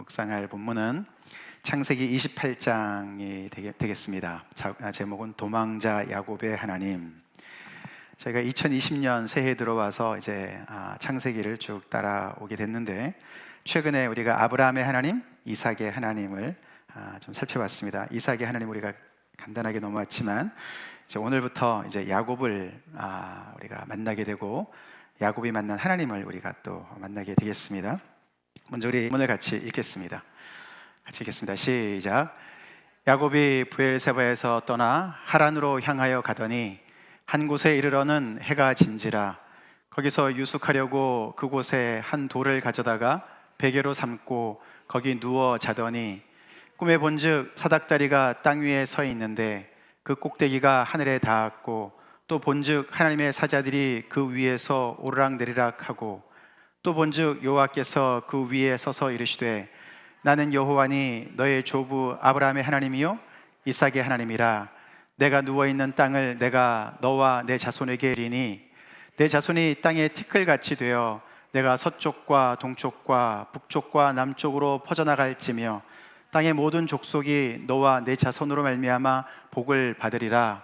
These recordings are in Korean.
묵상할 본문은 창세기 28장이 되겠습니다. 제목은 도망자 야곱의 하나님. 저희가 2020년 새해에 들어와서 이제 창세기를 쭉 따라오게 됐는데, 최근에 우리가 아브라함의 하나님, 이삭의 하나님을 좀 살펴봤습니다. 이삭의 하나님 우리가 간단하게 넘어왔지만, 이제 오늘부터 이제 야곱을 우리가 만나게 되고, 야곱이 만난 하나님을 우리가 또 만나게 되겠습니다. 먼저 우리 본문을 같이 읽겠습니다. 시작. 야곱이 브엘세바에서 떠나 하란으로 향하여 가더니 한 곳에 이르러는 해가 진지라. 거기서 유숙하려고 그곳에 한 돌을 가져다가 베개로 삼고 거기 누워 자더니 꿈에 본즉 사닥다리가 땅 위에 서 있는데 그 꼭대기가 하늘에 닿았고, 또 본즉 하나님의 사자들이 그 위에서 오르락내리락 하고, 또 본즉 여호와께서 그 위에 서서 이르시되 나는 여호와니 너의 조부 아브라함의 하나님이요 이삭의 하나님이라. 내가 누워있는 땅을 내가 너와 내 자손에게 주리니 내 자손이 땅의 티끌같이 되어 내가 서쪽과 동쪽과 북쪽과 남쪽으로 퍼져나갈지며 땅의 모든 족속이 너와 내 자손으로 말미암아 복을 받으리라.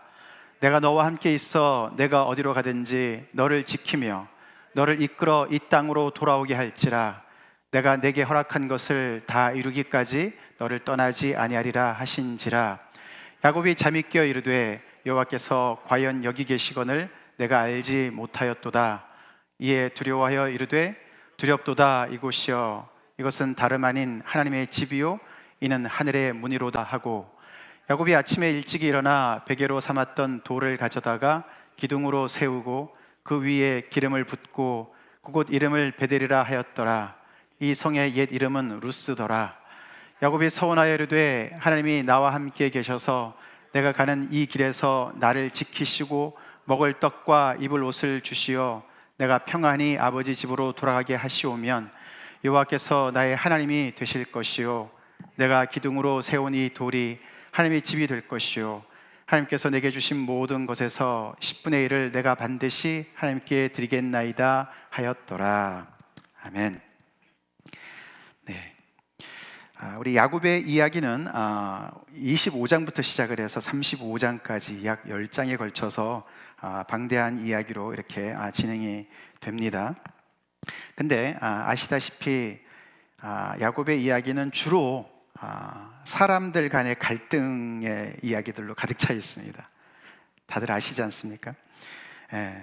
내가 너와 함께 있어 내가 어디로 가든지 너를 지키며 너를 이끌어 이 땅으로 돌아오게 할지라. 내가 내게 허락한 것을 다 이루기까지 너를 떠나지 아니하리라 하신지라. 야곱이 잠이 깨어 이르되 여호와께서 과연 여기 계시거늘 내가 알지 못하였도다. 이에 두려워하여 이르되 두렵도다. 이곳이여 이것은 다름 아닌 하나님의 집이요 이는 하늘의 문이로다 하고, 야곱이 아침에 일찍이 일어나 베개로 삼았던 돌을 가져다가 기둥으로 세우고 그 위에 기름을 붓고 그곳 이름을 베델이라 하였더라. 이 성의 옛 이름은 루스더라. 야곱이 서원하여 이르되 하나님이 나와 함께 계셔서 내가 가는 이 길에서 나를 지키시고 먹을 떡과 입을 옷을 주시어 내가 평안히 아버지 집으로 돌아가게 하시오면 여호와께서 나의 하나님이 되실 것이요 내가 기둥으로 세운 이 돌이 하나님의 집이 될 것이요 하나님께서 내게 주신 모든 것에서 10분의 1을 내가 반드시 하나님께 드리겠나이다 하였더라. 아멘. 네. 우리 야곱의 이야기는 25장부터 시작을 해서 35장까지 약 10장에 걸쳐서 방대한 이야기로 이렇게 진행이 됩니다. 근데 아시다시피 야곱의 이야기는 주로 사람들 간의 갈등의 이야기들로 가득 차 있습니다. 다들 아시지 않습니까?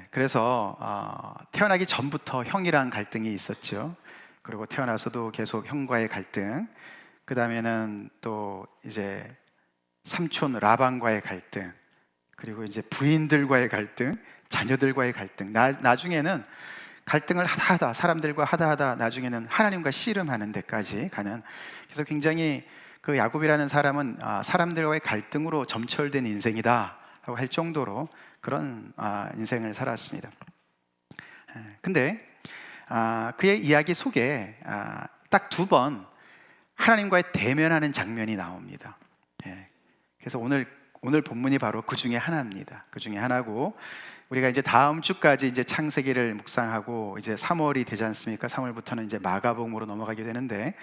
그래서 태어나기 전부터 형이랑 갈등이 있었죠. 그리고 태어나서도 계속 형과의 갈등, 그 다음에는 또 이제 삼촌 라반과의 갈등, 그리고 이제 부인들과의 갈등, 자녀들과의 갈등, 나중에는 갈등을 하다 사람들과 하다 나중에는 하나님과 씨름하는 데까지 가는, 그래서 굉장히 그 야곱이라는 사람은 사람들과의 갈등으로 점철된 인생이다 라고 할 정도로 그런 인생을 살았습니다. 근데 그의 이야기 속에 딱 2번 하나님과의 대면하는 장면이 나옵니다. 그래서 오늘 본문이 바로 그 중에 하나입니다. 그 중에 하나고, 우리가 이제 다음 주까지 이제 창세기를 묵상하고 이제 3월이 되지 않습니까? 3월부터는 이제 마가복음으로 넘어가게 되는데,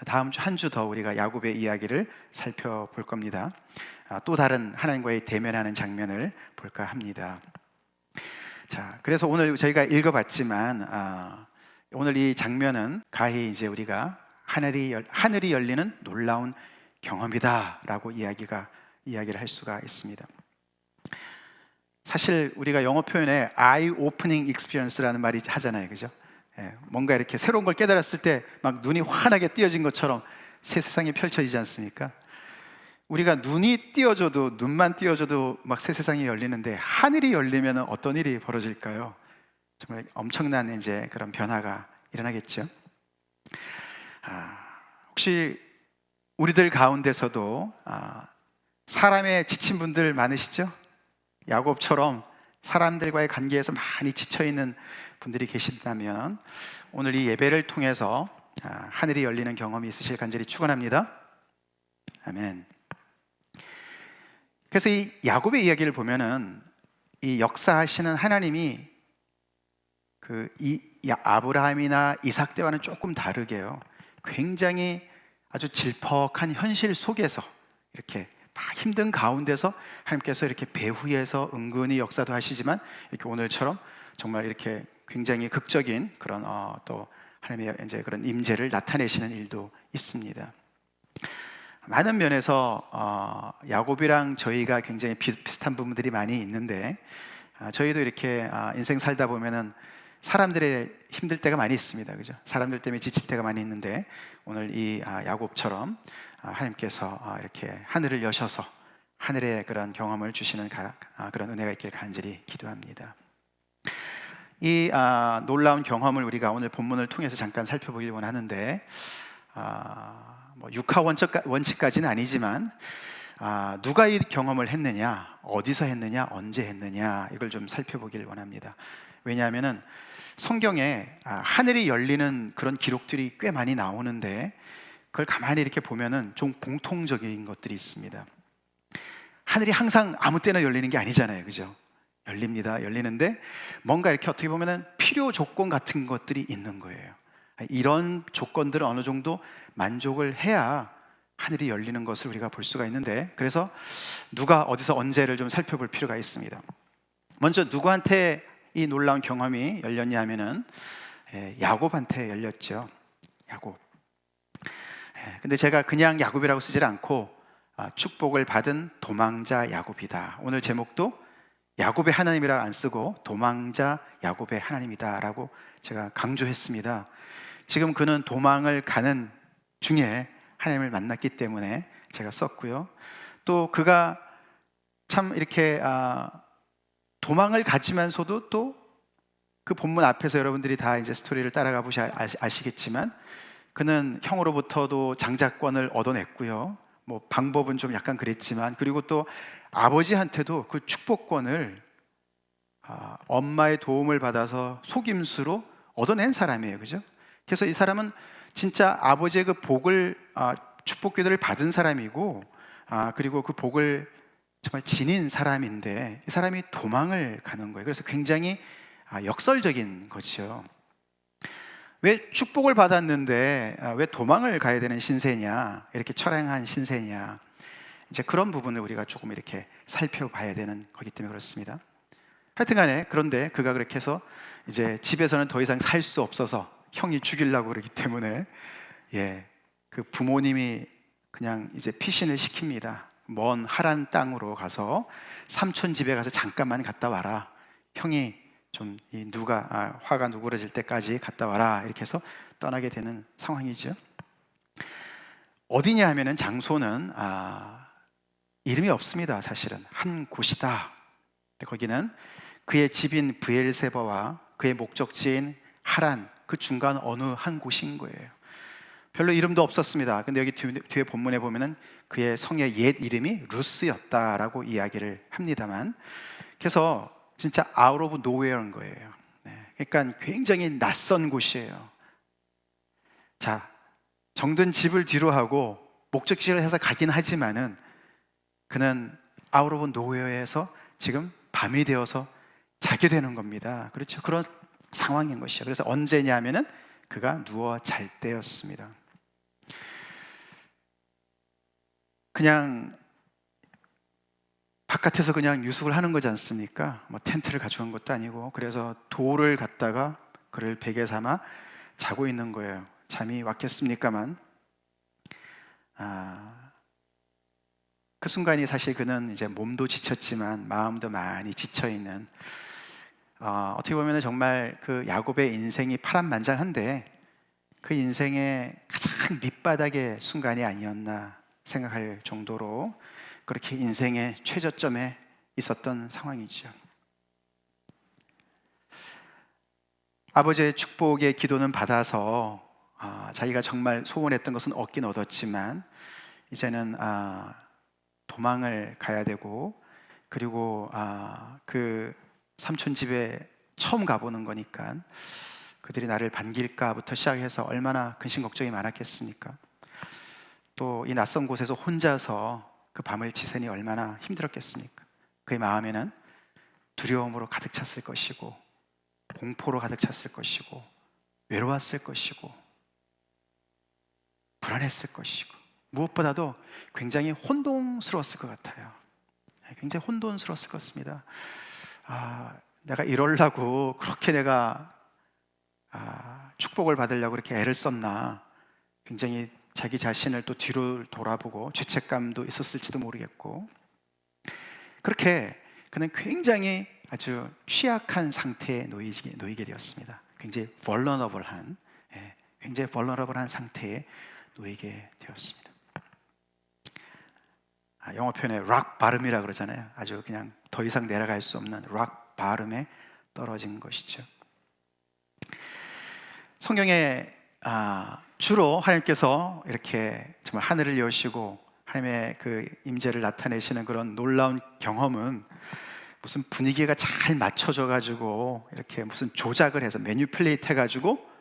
다음 주 한 주 더 우리가 야곱의 이야기를 살펴볼 겁니다. 또 다른 하나님과의 대면하는 장면을 볼까 합니다. 자, 그래서 오늘 저희가 읽어봤지만 오늘 이 장면은 가히 이제 우리가 하늘이 열리는 놀라운 경험이다라고 이야기를 할 수가 있습니다. 사실 우리가 영어 표현에 eye opening experience라는 말이 하잖아요, 그죠? 뭔가 이렇게 새로운 걸 깨달았을 때 막 눈이 환하게 띄어진 것처럼 새 세상이 펼쳐지지 않습니까? 우리가 눈만 띄어줘도 막 새 세상이 열리는데, 하늘이 열리면 어떤 일이 벌어질까요? 정말 엄청난 이제 그런 변화가 일어나겠죠. 혹시 우리들 가운데서도 사람에 지친 분들 많으시죠? 야곱처럼 사람들과의 관계에서 많이 지쳐있는 분들이 계신다면 오늘 이 예배를 통해서 하늘이 열리는 경험이 있으실 간절히 축원합니다. 아멘. 그래서 이 야곱의 이야기를 보면은 이 역사하시는 하나님이 이 아브라함이나 이삭 때와는 조금 다르게요, 굉장히 아주 질퍽한 현실 속에서 이렇게 막 힘든 가운데서 하나님께서 이렇게 배후에서 은근히 역사도 하시지만 이렇게 오늘처럼 정말 이렇게 굉장히 극적인 그런 또 하나님의 이제 그런 임재를 나타내시는 일도 있습니다. 많은 면에서 야곱이랑 저희가 굉장히 비슷한 부분들이 많이 있는데, 저희도 이렇게 인생 살다 보면은 사람들의 힘들 때가 많이 있습니다. 그죠? 사람들 때문에 지칠 때가 많이 있는데, 오늘 이 야곱처럼 하나님께서 이렇게 하늘을 여셔서 하늘의 그런 경험을 주시는 그런 은혜가 있길 간절히 기도합니다. 이 놀라운 경험을 우리가 오늘 본문을 통해서 잠깐 살펴보길 원하는데, 뭐 육하 원칙까지는 아니지만 누가 이 경험을 했느냐, 어디서 했느냐, 언제 했느냐, 이걸 좀 살펴보길 원합니다. 왜냐하면은 성경에 하늘이 열리는 그런 기록들이 꽤 많이 나오는데, 그걸 가만히 이렇게 보면은 좀 공통적인 것들이 있습니다. 하늘이 항상 아무 때나 열리는 게 아니잖아요, 그죠? 열리는데 뭔가 이렇게 어떻게 보면은 필요 조건 같은 것들이 있는 거예요. 이런 조건들을 어느 정도 만족을 해야 하늘이 열리는 것을 우리가 볼 수가 있는데, 그래서 누가 어디서 언제를 좀 살펴볼 필요가 있습니다. 먼저 누구한테 이 놀라운 경험이 열렸냐 하면은 야곱한테 열렸죠. 야곱. 근데 제가 그냥 야곱이라고 쓰질 않고 축복을 받은 도망자 야곱이다. 오늘 제목도 야곱의 하나님이라 안 쓰고 도망자 야곱의 하나님이다 라고 제가 강조했습니다. 지금 그는 도망을 가는 중에 하나님을 만났기 때문에 제가 썼고요. 또 그가 참 이렇게 도망을 가지면서도 또 그 본문 앞에서 여러분들이 다 이제 스토리를 따라가 보시 아시겠지만, 그는 형으로부터도 장자권을 얻어냈고요. 뭐 방법은 좀 약간 그랬지만, 그리고 또 아버지한테도 그 축복권을 엄마의 도움을 받아서 속임수로 얻어낸 사람이에요, 그죠? 그래서 이 사람은 진짜 아버지의 그 복을 축복 기도를 받은 사람이고, 그리고 그 복을 정말 지닌 사람인데, 이 사람이 도망을 가는 거예요. 그래서 굉장히 역설적인 거죠. 왜 축복을 받았는데 왜 도망을 가야 되는 신세냐, 이렇게 처량한 신세냐, 이제 그런 부분을 우리가 조금 이렇게 살펴봐야 되는 거기 때문에 그렇습니다. 하여튼간에 그런데 그가 그렇게 해서 이제 집에서는 더 이상 살 수 없어서 형이 죽이려고 그러기 때문에 그 부모님이 그냥 이제 피신을 시킵니다. 먼 하란 땅으로 가서 삼촌 집에 가서 잠깐만 갔다 와라. 형이 좀 화가 누그러질 때까지 갔다 와라. 이렇게 해서 떠나게 되는 상황이죠. 어디냐 하면은 장소는 이름이 없습니다. 사실은 한 곳이다. 거기는 그의 집인 브엘세바와 그의 목적지인 하란, 그 중간 어느 한 곳인 거예요. 별로 이름도 없었습니다. 근데 여기 뒤에 본문에 보면은 그의 성의 옛 이름이 루스였다라고 이야기를 합니다만, 그래서 진짜 out of nowhere인 거예요. 그러니까 굉장히 낯선 곳이에요. 자, 정든 집을 뒤로 하고 목적지를 해서 가긴 하지만은 그는 out of nowhere에서 지금 밤이 되어서 자게 되는 겁니다. 그렇죠? 그런 상황인 것이죠. 그래서 언제냐 하면은 그가 누워 잘 때였습니다. 그냥 바깥에서 그냥 유숙을 하는 거지 않습니까? 뭐 텐트를 가져온 것도 아니고, 그래서 돌을 갖다가 그를 베개 삼아 자고 있는 거예요. 잠이 왔겠습니까만, 그 순간이 사실 그는 이제 몸도 지쳤지만 마음도 많이 지쳐 있는, 어떻게 보면 정말 그 야곱의 인생이 파란만장한데 그 인생의 가장 밑바닥의 순간이 아니었나 생각할 정도로 그렇게 인생의 최저점에 있었던 상황이죠. 아버지의 축복의 기도는 받아서 자기가 정말 소원했던 것은 얻긴 얻었지만, 이제는 도망을 가야 되고, 그리고 그 삼촌 집에 처음 가보는 거니까 그들이 나를 반길까부터 시작해서 얼마나 근심 걱정이 많았겠습니까? 또 이 낯선 곳에서 혼자서 그 밤을 지새니 얼마나 힘들었겠습니까? 그의 마음에는 두려움으로 가득 찼을 것이고, 공포로 가득 찼을 것이고, 외로웠을 것이고, 불안했을 것이고 무엇보다도 굉장히 혼동스러웠을 것 같아요. 굉장히 혼돈스러웠을 것 같습니다. 내가 이러려고 그렇게 내가 축복을 받으려고 그렇게 애를 썼나. 굉장히 자기 자신을 또 뒤로 돌아보고 죄책감도 있었을지도 모르겠고, 그렇게 그는 굉장히 아주 취약한 상태에 놓이게 되었습니다. 굉장히 vulnerable한 상태에 놓이게 되었습니다. 영어 표현에 rock bottom이라고 그러잖아요. 아주 그냥 더 이상 내려갈 수 없는 rock bottom에 떨어진 것이죠. 성경에 주로 하나님께서 이렇게 정말 하늘을 여시고 하나님의 그 임재를 나타내시는 그런 놀라운 경험은 무슨 분위기가 잘 맞춰져 가지고 이렇게 무슨 조작을 해서 매니플레이트 해가지고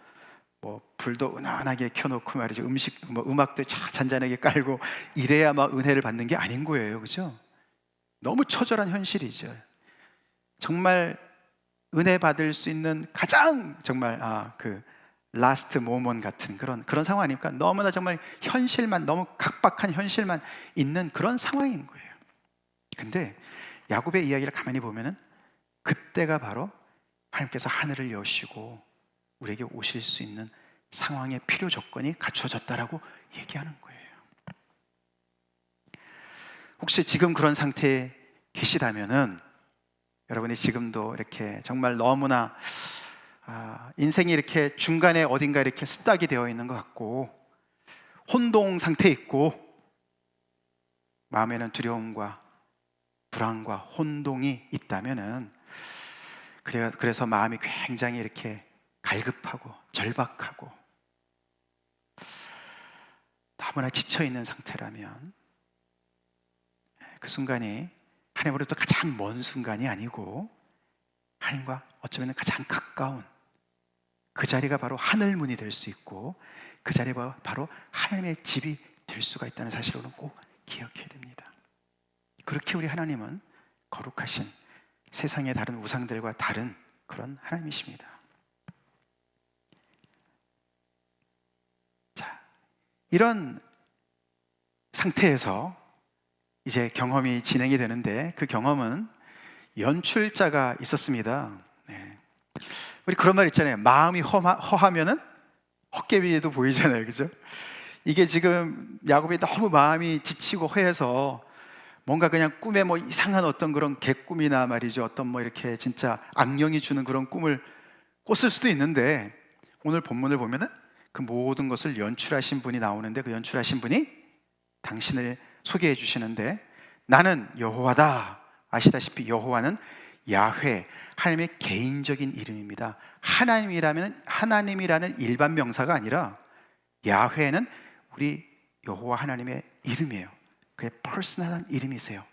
뭐 불도 은은하게 켜놓고 말이죠, 음악도 잔잔하게 깔고 이래야 막 은혜를 받는 게 아닌 거예요, 그죠? 너무 처절한 현실이죠. 정말 은혜 받을 수 있는 가장 정말 그 라스트 모먼 같은 그런 상황 아닙니까? 너무나 정말 현실만, 너무 각박한 현실만 있는 그런 상황인 거예요. 근데 야곱의 이야기를 가만히 보면은 그때가 바로 하나님께서 하늘을 여시고 우리에게 오실 수 있는 상황의 필요 조건이 갖춰졌다라고 얘기하는 거예요. 혹시 지금 그런 상태에 계시다면은 여러분이 지금도 이렇게 정말 너무나 인생이 이렇게 중간에 어딘가 이렇게 스탁이 되어 있는 것 같고 혼동 상태에 있고 마음에는 두려움과 불안과 혼동이 있다면은 그래서 마음이 굉장히 이렇게 갈급하고 절박하고 너무나 지쳐있는 상태라면 그 순간이 하나님으로부터 가장 먼 순간이 아니고 하나님과 어쩌면 가장 가까운 그 자리가 바로 하늘문이 될 수 있고 그 자리가 바로 하나님의 집이 될 수가 있다는 사실을 꼭 기억해야 됩니다. 그렇게 우리 하나님은 거룩하신 세상의 다른 우상들과 다른 그런 하나님이십니다. 자, 이런 상태에서 이제 경험이 진행이 되는데 그 경험은 연출자가 있었습니다. 우리 그런 말 있잖아요. 마음이 허하면은 헛개비에도 보이잖아요, 그죠? 이게 지금 야곱이 너무 마음이 지치고 허해서 뭔가 그냥 꿈에 뭐 이상한 어떤 그런 개꿈이나 말이죠, 어떤 뭐 이렇게 진짜 악령이 주는 그런 꿈을 꿨을 수도 있는데 오늘 본문을 보면은 그 모든 것을 연출하신 분이 나오는데 그 연출하신 분이 당신을 소개해 주시는데 나는 여호와다. 아시다시피 여호와는 야훼, 하나님의 개인적인 이름입니다. 하나님이라는 일반 명사가 아니라 야훼는 우리 여호와 하나님의 이름이에요. 그의 퍼스널한 이름이세요.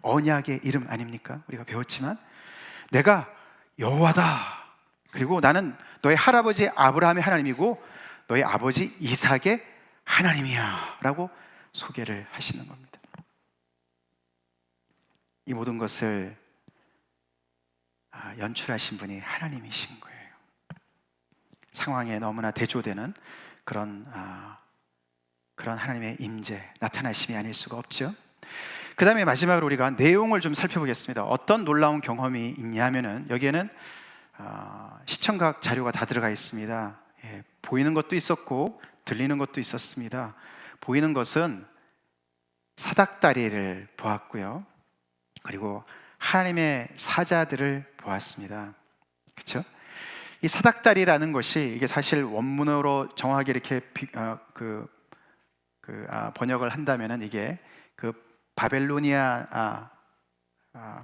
언약의 이름 아닙니까? 우리가 배웠지만 내가 여호와다. 그리고 나는 너의 할아버지 아브라함의 하나님이고 너의 아버지 이삭의 하나님이야 라고 소개를 하시는 겁니다. 이 모든 것을 연출하신 분이 하나님이신 거예요. 상황에 너무나 대조되는 그런 하나님의 임재, 나타나심이 아닐 수가 없죠. 그 다음에 마지막으로 우리가 내용을 좀 살펴보겠습니다. 어떤 놀라운 경험이 있냐면은 여기에는 시청각 자료가 다 들어가 있습니다. 보이는 것도 있었고 들리는 것도 있었습니다. 보이는 것은 사닥다리를 보았고요, 그리고 하나님의 사자들을 보았습니다. 그렇죠? 이 사닥다리라는 것이 이게 사실 원문으로 정확하게 이렇게 번역을 한다면은 이게 그 바벨로니아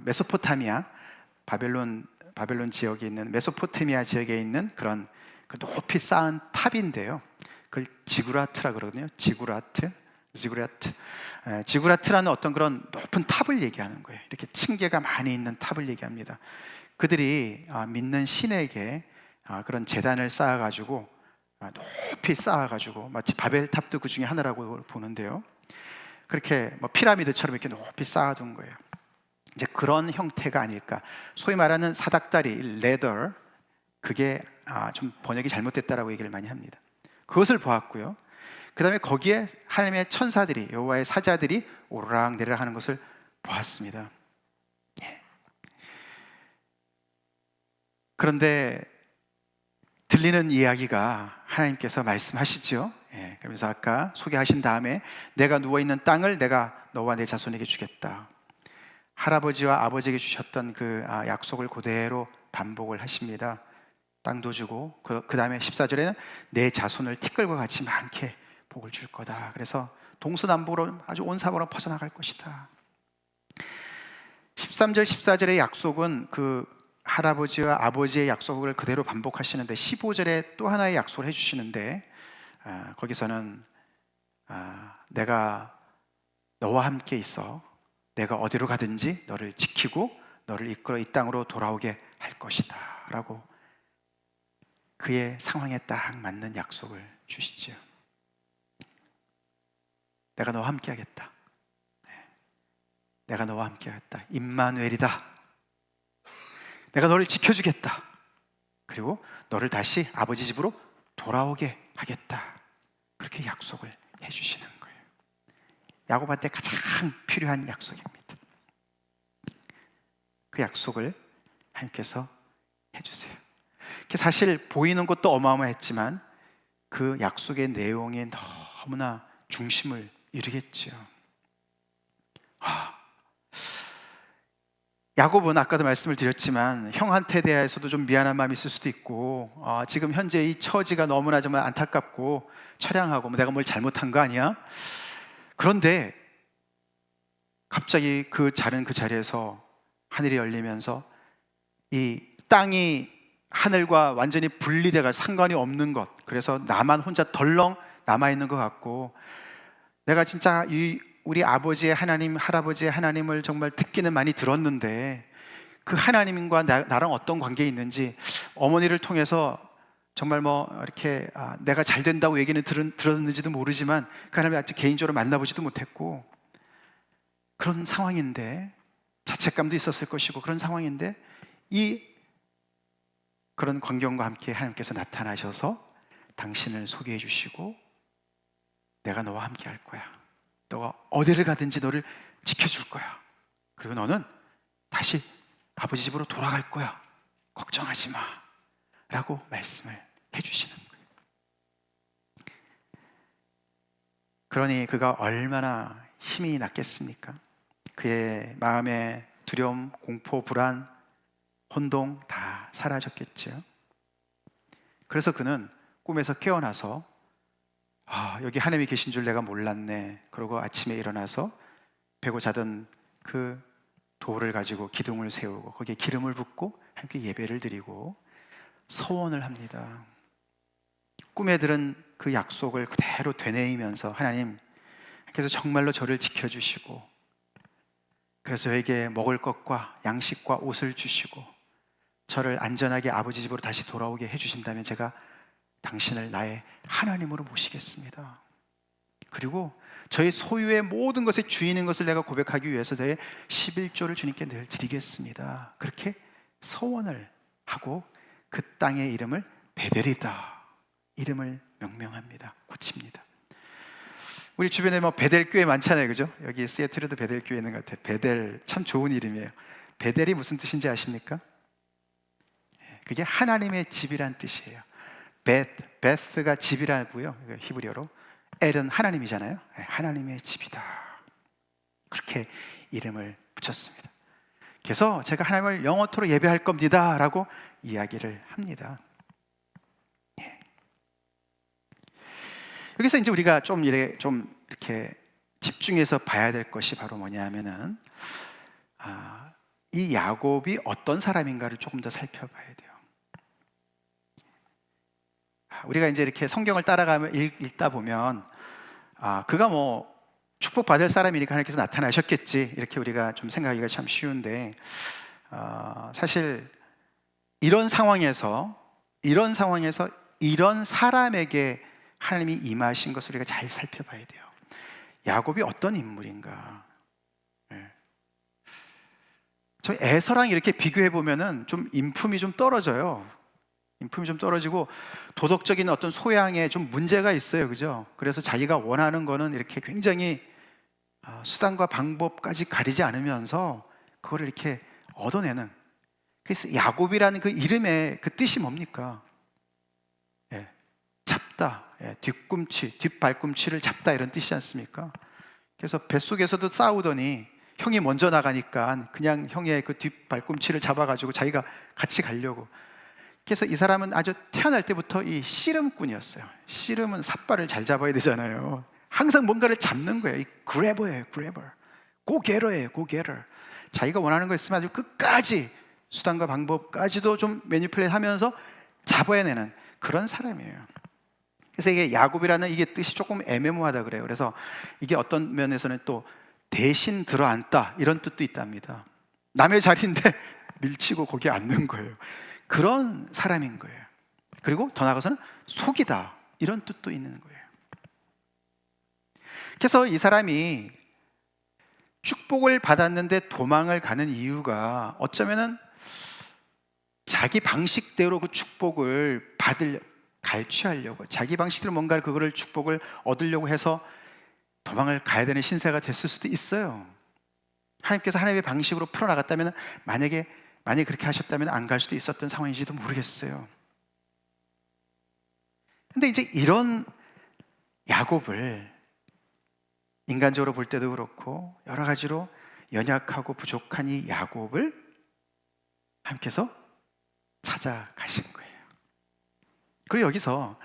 메소포타미아 바벨론 지역에 있는 메소포타미아 지역에 있는 그런 그 높이 쌓은 탑인데요. 그걸 지구라트라 그러거든요. 지구라트라는 어떤 그런 높은 탑을 얘기하는 거예요. 이렇게 층계가 많이 있는 탑을 얘기합니다. 그들이 믿는 신에게 그런 제단을 쌓아가지고 높이 쌓아가지고 마치 바벨탑도 그 중에 하나라고 보는데요. 그렇게 뭐 피라미드처럼 이렇게 높이 쌓아둔 거예요. 이제 그런 형태가 아닐까. 소위 말하는 사닥다리, 레더, 그게 좀 번역이 잘못됐다라고 얘기를 많이 합니다. 그것을 보았고요. 그 다음에 거기에 하나님의 천사들이, 여호와의 사자들이 오르락내리락 하는 것을 보았습니다. 그런데 들리는 이야기가 하나님께서 말씀하시죠. 그러면서 아까 소개하신 다음에 내가 누워있는 땅을 내가 너와 내 자손에게 주겠다. 할아버지와 아버지에게 주셨던 그 약속을 그대로 반복을 하십니다. 땅도 주고 그 다음에 14절에는 내 자손을 티끌과 같이 많게 복을 줄 거다. 그래서 동서남북으로 아주 온 사방으로 퍼져나갈 것이다. 13절 14절의 약속은 그 할아버지와 아버지의 약속을 그대로 반복하시는데 15절에 또 하나의 약속을 해주시는데 거기서는 내가 너와 함께 있어 내가 어디로 가든지 너를 지키고 너를 이끌어 이 땅으로 돌아오게 할 것이다 라고 그의 상황에 딱 맞는 약속을 주시죠. 내가 너와 함께 하겠다. 내가 너와 함께 하겠다. 임마누엘이다. 내가 너를 지켜주겠다. 그리고 너를 다시 아버지 집으로 돌아오게 하겠다. 그렇게 약속을 해주시는 거예요. 야곱한테 가장 필요한 약속입니다. 그 약속을 하나님께서 해주세요. 사실 보이는 것도 어마어마했지만 그 약속의 내용이 너무나 중심을 이루겠죠. 야곱은 아까도 말씀을 드렸지만 형한테 대해서도 좀 미안한 마음이 있을 수도 있고 지금 현재 이 처지가 너무나 정말 안타깝고 처량하고 내가 뭘 잘못한 거 아니야? 그런데 갑자기 그 자리에서 하늘이 열리면서 이 땅이 하늘과 완전히 분리돼가 상관이 없는 것, 그래서 나만 혼자 덜렁 남아있는 것 같고 내가 진짜 우리 아버지의 하나님, 할아버지의 하나님을 정말 듣기는 많이 들었는데 그 하나님과 나랑 어떤 관계에 있는지 어머니를 통해서 정말 이렇게 내가 잘 된다고 얘기는 들었는지도 모르지만 그 하나님을 아직 개인적으로 만나보지도 못했고 그런 상황인데 자책감도 있었을 것이고 그런 상황인데 그런 광경과 함께 하나님께서 나타나셔서 당신을 소개해 주시고 내가 너와 함께 할 거야. 너가 어디를 가든지 너를 지켜줄 거야. 그리고 너는 다시 아버지 집으로 돌아갈 거야. 걱정하지 마. 라고 말씀을 해주시는 거예요. 그러니 그가 얼마나 힘이 났겠습니까? 그의 마음에 두려움, 공포, 불안, 혼동 다 사라졌겠죠. 그래서 그는 꿈에서 깨어나서 여기 하나님이 계신 줄 내가 몰랐네. 그러고 아침에 일어나서 베고 자던 그 돌을 가지고 기둥을 세우고 거기에 기름을 붓고 함께 예배를 드리고 서원을 합니다. 꿈에 들은 그 약속을 그대로 되뇌이면서 하나님께서 정말로 저를 지켜주시고 그래서 저에게 먹을 것과 양식과 옷을 주시고 저를 안전하게 아버지 집으로 다시 돌아오게 해주신다면 제가 당신을 나의 하나님으로 모시겠습니다. 그리고 저의 소유의 모든 것의 주인인 것을 내가 고백하기 위해서 저의 11조를 주님께 늘 드리겠습니다. 그렇게 서원을 하고 그 땅의 이름을 베델이다 이름을 명명합니다. 고칩니다. 우리 주변에 베델 교회 많잖아요, 그죠? 여기 시애틀에도 베델 교회 있는 것 같아요. 베델 참 좋은 이름이에요. 베델이 무슨 뜻인지 아십니까? 그게 하나님의 집이란 뜻이에요. 베스가 집이라고요. 히브리어로. 엘은 하나님이잖아요. 하나님의 집이다. 그렇게 이름을 붙였습니다. 그래서 제가 하나님을 영원토록 예배할 겁니다 라고 이야기를 합니다. 여기서 이제 우리가 좀 이렇게 집중해서 봐야 될 것이 바로 뭐냐면은 이 야곱이 어떤 사람인가를 조금 더 살펴봐야 돼요. 우리가 이제 이렇게 성경을 따라가며 읽다 보면 그가 축복받을 사람이니까 하나님께서 나타나셨겠지 이렇게 우리가 좀 생각하기가 참 쉬운데 사실 이런 상황에서 이런 사람에게 하나님이 임하신 것을 우리가 잘 살펴봐야 돼요. 야곱이 어떤 인물인가? 저 에서랑 이렇게 비교해 보면은 좀 인품이 좀 떨어져요. 인품이 좀 떨어지고 도덕적인 어떤 소양에 좀 문제가 있어요. 그죠? 그래서 자기가 원하는 거는 이렇게 굉장히 수단과 방법까지 가리지 않으면서 그거를 이렇게 얻어내는. 그래서 야곱이라는 그 이름의 그 뜻이 뭡니까? 예, 잡다, 예, 뒤꿈치, 뒷발꿈치를 잡다 이런 뜻이지 않습니까? 그래서 뱃속에서도 싸우더니 형이 먼저 나가니까 그냥 형의 그 뒷발꿈치를 잡아가지고 자기가 같이 가려고. 그래서 이 사람은 아주 태어날 때부터 이 씨름꾼이었어요. 씨름은 삿발을 잘 잡아야 되잖아요. 항상 뭔가를 잡는 거예요. 이 그래버예요, 그래버. 고게러예요, 고게러. 자기가 원하는 거 있으면 아주 끝까지 수단과 방법까지도 좀 매니플레이트 하면서 잡아내는 그런 사람이에요. 그래서 이게 야곱이라는 이게 뜻이 조금 애매모호하다 그래요. 그래서 이게 어떤 면에서는 또 대신 들어앉다 이런 뜻도 있답니다. 남의 자리인데 밀치고 거기에 앉는 거예요. 그런 사람인 거예요. 그리고 더 나아가서는 속이다 이런 뜻도 있는 거예요. 그래서 이 사람이 축복을 받았는데 도망을 가는 이유가 어쩌면은 자기 방식대로 그 축복을 갈취하려고, 자기 방식대로 뭔가 그거를 축복을 얻으려고 해서 도망을 가야 되는 신세가 됐을 수도 있어요. 하나님께서 하나님의 방식으로 풀어나갔다면 만약에 그렇게 하셨다면 안 갈 수도 있었던 상황인지도 모르겠어요. 근데 이제 이런 야곱을 인간적으로 볼 때도 그렇고 여러 가지로 연약하고 부족한 이 야곱을 하나님께서 찾아가신 거예요. 그리고 여기서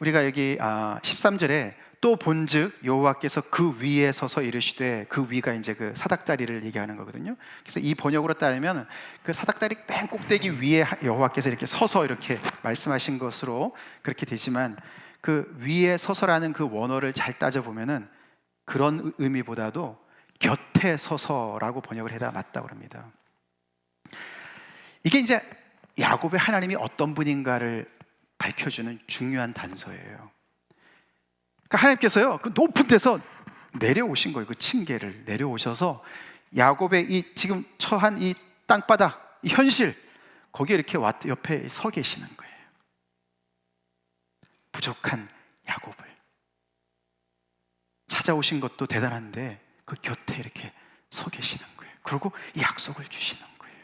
우리가 여기 13절에 또 본즉 여호와께서 그 위에 서서 이르시되, 그 위가 이제 그 사닥다리를 얘기하는 거거든요. 그래서 이 번역으로 따르면 그 사닥다리 맨 꼭대기 위에 여호와께서 이렇게 서서 이렇게 말씀하신 것으로 그렇게 되지만, 그 위에 서서라는 그 원어를 잘 따져보면은 그런 의미보다도 곁에 서서라고 번역을 해야 맞다고 합니다. 이게 이제 야곱의 하나님이 어떤 분인가를 밝혀주는 중요한 단서예요. 그러니까 하나님께서요, 그 높은 데서 내려오신 거예요. 그 층계를 내려오셔서 야곱의 이 지금 처한 이 땅바닥, 이 현실, 거기에 이렇게 옆에 서 계시는 거예요. 부족한 야곱을 찾아오신 것도 대단한데 그 곁에 이렇게 서 계시는 거예요. 그리고 이 약속을 주시는 거예요.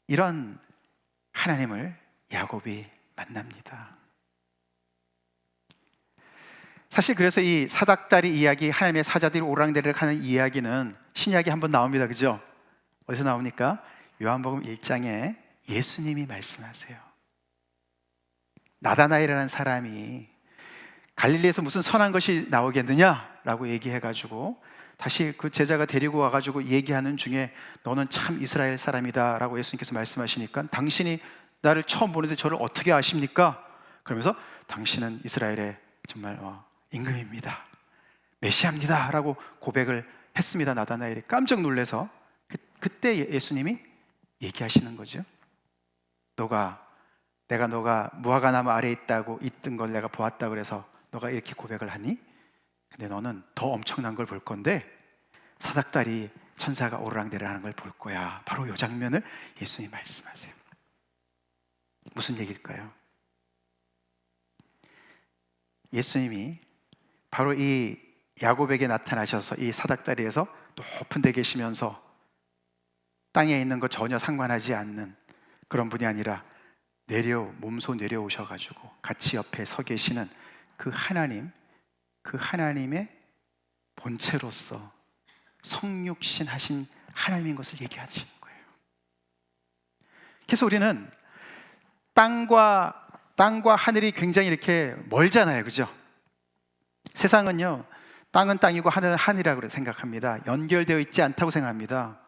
이런 하나님을 야곱이 만납니다. 사실 그래서 이 사닥다리 이야기, 하나님의 사자들이 오랑대를 하는 이야기는 신약에 한번 나옵니다. 그죠? 어디서 나옵니까? 요한복음 1장에 예수님이 말씀하세요. 나다나엘이라는 사람이 갈릴리에서 무슨 선한 것이 나오겠느냐라고 얘기해가지고 다시 그 제자가 데리고 와가지고 얘기하는 중에 너는 참 이스라엘 사람이다 라고 예수님께서 말씀하시니까, 당신이 나를 처음 보는데 저를 어떻게 아십니까? 그러면서 당신은 이스라엘의 정말 임금입니다, 메시아입니다 라고 고백을 했습니다. 나다나엘이 깜짝 놀라서 그때 예수님이 얘기하시는 거죠. 너가 무화과나무 아래에 있던 걸 내가 보았다 그래서 너가 이렇게 고백을 하니? 근데 너는 더 엄청난 걸 볼 건데 사닥다리 천사가 오르락내리락 하는 걸 볼 거야. 바로 이 장면을 예수님이 말씀하세요. 무슨 얘기일까요? 예수님이 바로 이 야곱에게 나타나셔서 이 사닥다리에서 높은 데 계시면서 땅에 있는 거 전혀 상관하지 않는 그런 분이 아니라 몸소 내려오셔가지고 같이 옆에 서 계시는 그 하나님, 그 하나님의 본체로서 성육신 하신 하나님인 것을 얘기하시는 거예요. 그래서 우리는 땅과 하늘이 굉장히 이렇게 멀잖아요. 그죠? 세상은요, 땅은 땅이고 하늘은 하늘이라고 생각합니다. 연결되어 있지 않다고 생각합니다.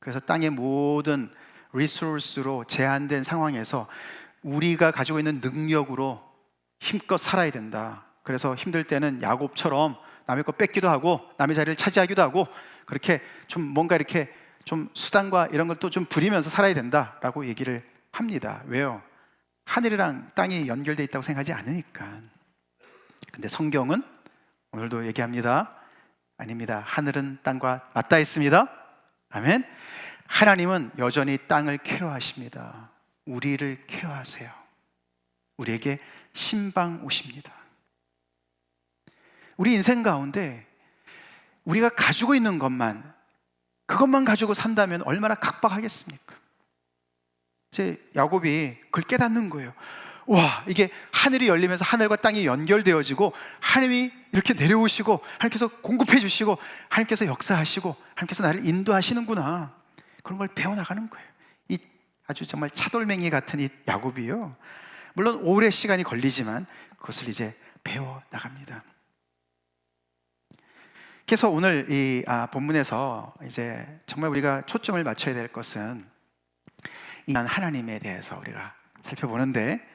그래서 땅의 모든 리소스로 제한된 상황에서 우리가 가지고 있는 능력으로 힘껏 살아야 된다. 그래서 힘들 때는 야곱처럼 남의 거 뺏기도 하고 남의 자리를 차지하기도 하고 그렇게 좀 뭔가 이렇게 좀 수단과 이런 걸 또 좀 부리면서 살아야 된다라고 얘기를 합니다. 왜요? 하늘이랑 땅이 연결되어 있다고 생각하지 않으니까. 근데 성경은 오늘도 얘기합니다. 아닙니다. 하늘은 땅과 맞닿아 있습니다. 아멘. 하나님은 여전히 땅을 케어하십니다. 우리를 케어하세요. 우리에게 신방 오십니다. 우리 인생 가운데 우리가 가지고 있는 그것만 가지고 산다면 얼마나 각박하겠습니까? 이제 야곱이 그걸 깨닫는 거예요. 와, 이게 하늘이 열리면서 하늘과 땅이 연결되어지고 하나님이 이렇게 내려오시고 하나님께서 공급해 주시고 하나님께서 역사하시고 하나님께서 나를 인도하시는구나. 그런 걸 배워나가는 거예요. 이 아주 정말 차돌맹이 같은 이 야곱이요, 물론 오래 시간이 걸리지만 그것을 이제 배워나갑니다. 그래서 오늘 이 본문에서 이제 정말 우리가 초점을 맞춰야 될 것은 이 하나님에 대해서 우리가 살펴보는데,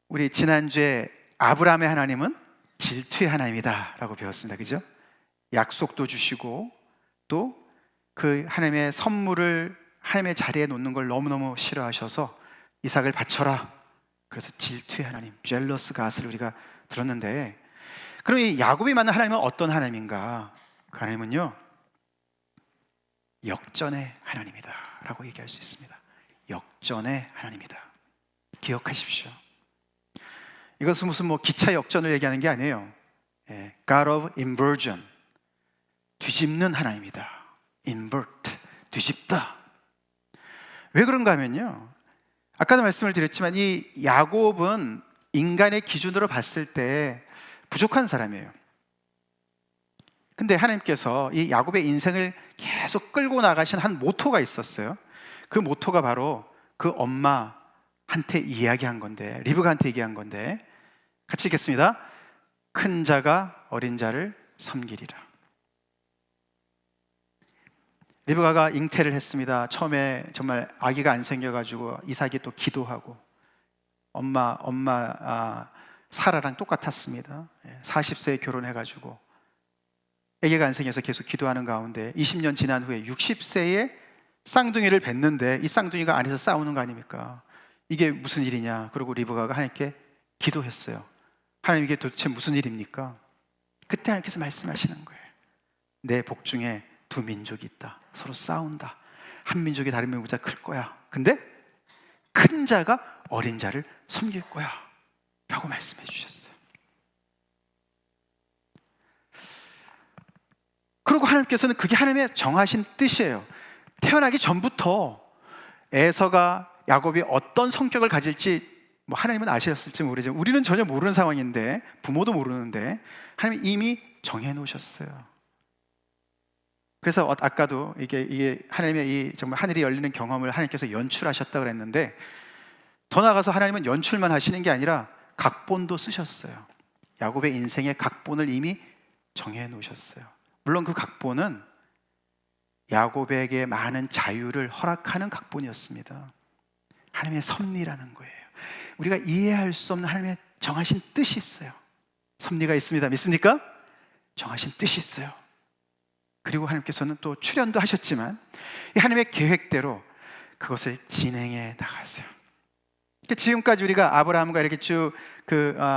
우리 지난주에 아브라함의 하나님은 질투의 하나님이다 라고 배웠습니다. 그죠? 약속도 주시고 또 그 하나님의 선물을 하나님의 자리에 놓는 걸 너무너무 싫어하셔서 이삭을 바쳐라, 그래서 질투의 하나님, 젤러스 갓을 우리가 들었는데, 그럼 이 야곱이 만난 하나님은 어떤 하나님인가? 그 하나님은요, 역전의 하나님이다 라고 얘기할 수 있습니다. 역전의 하나님이다. 기억하십시오. 이것은 무슨 기차 역전을 얘기하는 게 아니에요. God of inversion, 뒤집는 하나님이다. invert, 뒤집다. 왜 그런가 하면요, 아까도 말씀을 드렸지만 이 야곱은 인간의 기준으로 봤을 때 부족한 사람이에요. 근데 하나님께서 이 야곱의 인생을 계속 끌고 나가신 한 모토가 있었어요. 그 모토가 바로 그 엄마한테 이야기한 건데, 리브가한테 얘기한 건데, 같이 읽겠습니다. 큰 자가 어린 자를 섬기리라. 리브가가 잉태를 했습니다. 처음에 정말 아기가 안 생겨가지고 이삭이 또 기도하고, 엄마 사라랑 똑같았습니다. 40세에 결혼해가지고 아기가 안 생겨서 계속 기도하는 가운데 20년 지난 후에 60세에 쌍둥이를 뵀는데 이 쌍둥이가 안에서 싸우는 거 아닙니까? 이게 무슨 일이냐? 그리고 리브가가 하나님께 기도했어요. 하나님, 이게 도대체 무슨 일입니까? 그때 하나님께서 말씀하시는 거예요. 내 복중에 두 민족이 있다. 서로 싸운다. 한 민족이 다른 민족보다 클 거야. 근데 큰 자가 어린 자를 섬길 거야 라고 말씀해 주셨어요. 그리고 하나님께서는 그게 하나님의 정하신 뜻이에요. 태어나기 전부터 에서가, 야곱이 어떤 성격을 가질지 하나님은 아셨을지 모르지만 우리는 전혀 모르는 상황인데, 부모도 모르는데 하나님이 이미 정해 놓으셨어요. 그래서 아까도 이게 하나님의 이 정말 하늘이 열리는 경험을 하나님께서 연출하셨다 그랬는데, 더 나아가서 하나님은 연출만 하시는 게 아니라 각본도 쓰셨어요. 야곱의 인생의 각본을 이미 정해 놓으셨어요. 물론 그 각본은 야곱에게 많은 자유를 허락하는 각본이었습니다. 하나님의 섭리라는 거예요. 우리가 이해할 수 없는 하나님의 정하신 뜻이 있어요. 섭리가 있습니다. 믿습니까? 정하신 뜻이 있어요. 그리고 하나님께서는 또 출연도 하셨지만 이 하나님의 계획대로 그것을 진행해 나가세요. 지금까지 우리가 아브라함과 이렇게 쭉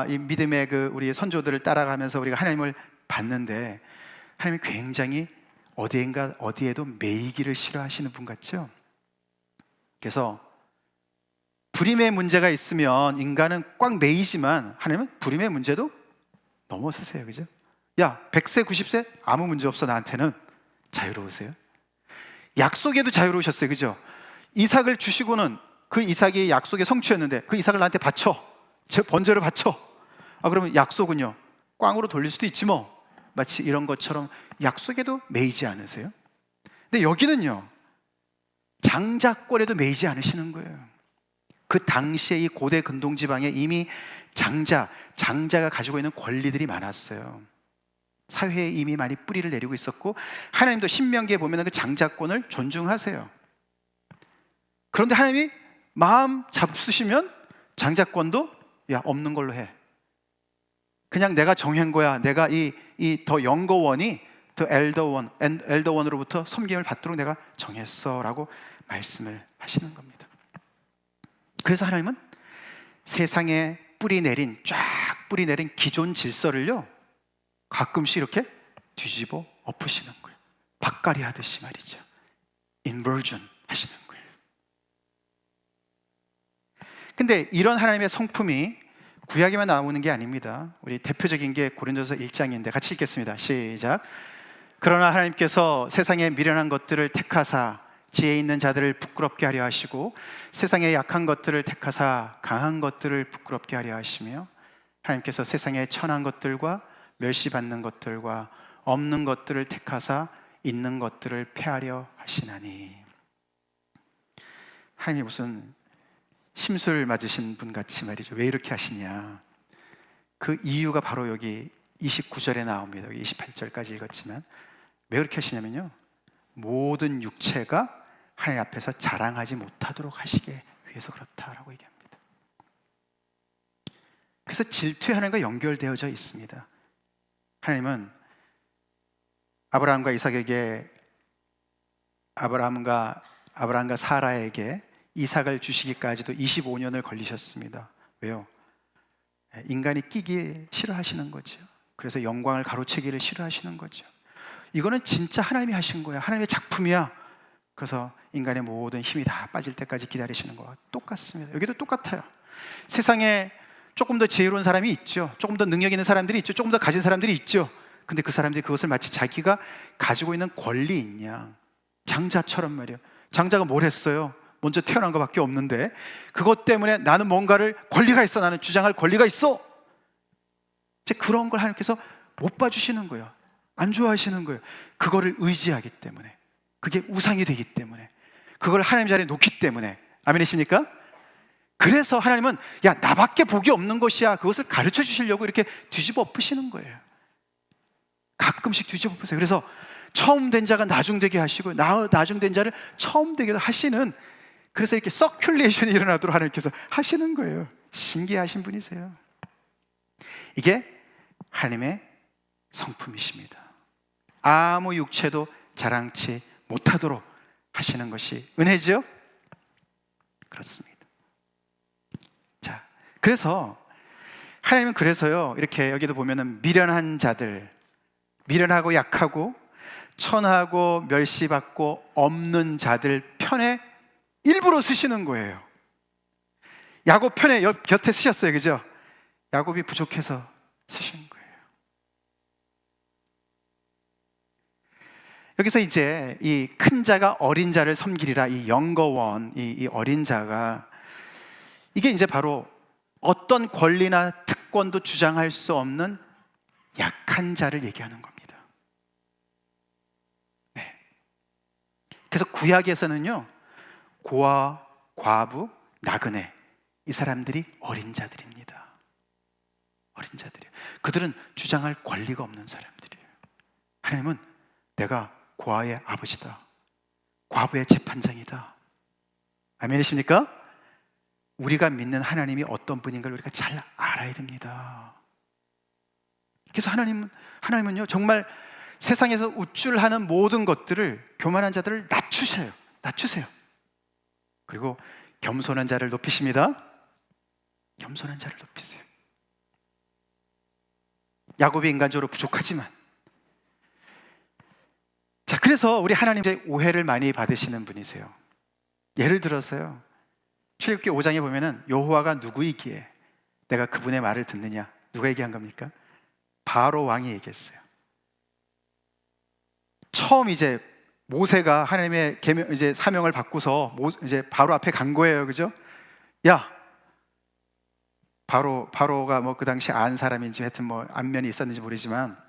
이 믿음의 우리 선조들을 따라가면서 우리가 하나님을 봤는데, 하나님이 굉장히 어디에도 매이기를 싫어하시는 분 같죠? 그래서 불임의 문제가 있으면 인간은 꽉 매이지만 하나님은 불임의 문제도 넘어서세요. 그죠? 야, 100세 90세 아무 문제 없어, 나한테는. 자유로우세요. 약속에도 자유로우셨어요. 그죠? 이삭을 주시고는 그 이삭이 약속의 성취였는데 그 이삭을 나한테 바쳐, 번제로 바쳐. 그러면 약속은요 꽝으로 돌릴 수도 있지 뭐. 마치 이런 것처럼 약속에도 매이지 않으세요? 근데 여기는요 장자권에도 매이지 않으시는 거예요. 그 당시에 이 고대 근동지방에 이미 장자가 가지고 있는 권리들이 많았어요. 사회에 이미 많이 뿌리를 내리고 있었고, 하나님도 신명기에 보면 그 장자권을 존중하세요. 그런데 하나님이 마음 잡수시면 장자권도 없는 걸로 해. 그냥 내가 정한 거야. 내가 이 더 영거원이 더 엘더원으로부터 섬김을 받도록 내가 정했어 라고 말씀을 하시는 겁니다. 그래서 하나님은 세상에 쫙 뿌리 내린 기존 질서를요 가끔씩 이렇게 뒤집어 엎으시는 거예요. 젓갈이 하듯이 말이죠. 인버전 하시는 거예요. 근데 이런 하나님의 성품이 구약에만 나오는 게 아닙니다. 우리 대표적인 게 고린도서 1장인데 같이 읽겠습니다. 시작. 그러나 하나님께서 세상의 미련한 것들을 택하사 지혜 있는 자들을 부끄럽게 하려 하시고 세상의 약한 것들을 택하사 강한 것들을 부끄럽게 하려 하시며 하나님께서 세상의 천한 것들과 멸시받는 것들과 없는 것들을 택하사 있는 것들을 폐하려 하시나니. 하나님이 무슨 심술 맞으신 분 같이 말이죠. 왜 이렇게 하시냐? 그 이유가 바로 여기 29절에 나옵니다. 여기 28절까지 읽었지만 왜 그렇게 하시냐면요, 모든 육체가 하나님 앞에서 자랑하지 못하도록 하시게 위해서 그렇다라고 얘기합니다. 그래서 질투의 하나님과 연결되어져 있습니다. 하나님은 아브라함과 이삭에게, 아브라함과 사라에게 이삭을 주시기까지도 25년을 걸리셨습니다. 왜요? 인간이 끼기 싫어하시는 거죠. 그래서 영광을 가로채기를 싫어하시는 거죠. 이거는 진짜 하나님이 하신 거야. 하나님의 작품이야. 그래서 인간의 모든 힘이 다 빠질 때까지 기다리시는 거와 똑같습니다. 여기도 똑같아요. 세상에 조금 더 지혜로운 사람이 있죠. 조금 더 능력 있는 사람들이 있죠. 조금 더 가진 사람들이 있죠. 근데 그 사람들이 그것을 마치 자기가 가지고 있는 권리 있냐, 장자처럼 말이에요. 장자가 뭘 했어요? 먼저 태어난 것밖에 없는데 그것 때문에 나는 뭔가를 권리가 있어, 나는 주장할 권리가 있어. 이제 그런 걸 하나님께서 못 봐주시는 거예요. 안 좋아하시는 거예요. 그거를 의지하기 때문에, 그게 우상이 되기 때문에, 그걸 하나님 자리에 놓기 때문에. 아멘이십니까? 그래서 하나님은 야, 나밖에 복이 없는 것이야, 그것을 가르쳐 주시려고 이렇게 뒤집어 엎으시는 거예요. 가끔씩 뒤집어 엎으세요. 그래서 처음 된 자가 나중되게 하시고 나중된 자를 처음 되게 하시는, 그래서 이렇게 서큘레이션이 일어나도록 하나님께서 하시는 거예요. 신기하신 분이세요. 이게 하나님의 성품이십니다. 아무 육체도 자랑치 못하도록 하시는 것이 은혜죠? 그렇습니다. 자, 그래서 하나님은 그래서요, 이렇게 여기도 보면은 미련한 자들, 미련하고 약하고 천하고 멸시받고 없는 자들 편에 일부러 쓰시는 거예요. 야곱 편에 곁에 쓰셨어요. 그죠? 야곱이 부족해서 쓰신 거예요. 여기서 이제 이 큰 자가 어린 자를 섬기리라, 이 영거원, 이 어린 자가, 이게 이제 바로 어떤 권리나 특권도 주장할 수 없는 약한 자를 얘기하는 겁니다. 네. 그래서 구약에서는요, 고아, 과부, 나그네, 이 사람들이 어린 자들입니다. 어린 자들이에요. 그들은 주장할 권리가 없는 사람들이에요. 하나님은 내가 고아의 아버지다, 과부의 재판장이다. 아멘이십니까? 우리가 믿는 하나님이 어떤 분인가를 우리가 잘 알아야 됩니다. 그래서 하나님은요, 정말 세상에서 우쭐하는 모든 것들을, 교만한 자들을 낮추세요. 그리고 겸손한 자를 높이십니다. 겸손한 자를 높이세요. 야곱이 인간적으로 부족하지만, 자, 그래서 우리 하나님 이제 오해를 많이 받으시는 분이세요. 예를 들어서요, 출애굽기 5장에 보면은 여호와가 누구이기에 내가 그분의 말을 듣느냐, 누가 얘기한 겁니까? 바로 왕이 얘기했어요. 처음 이제 모세가 하나님의 이제 사명을 받고서 이제 바로 앞에 간 거예요. 그죠? 야, 바로가 뭐 그 당시 안 사람인지 하여튼 뭐 안면이 있었는지 모르지만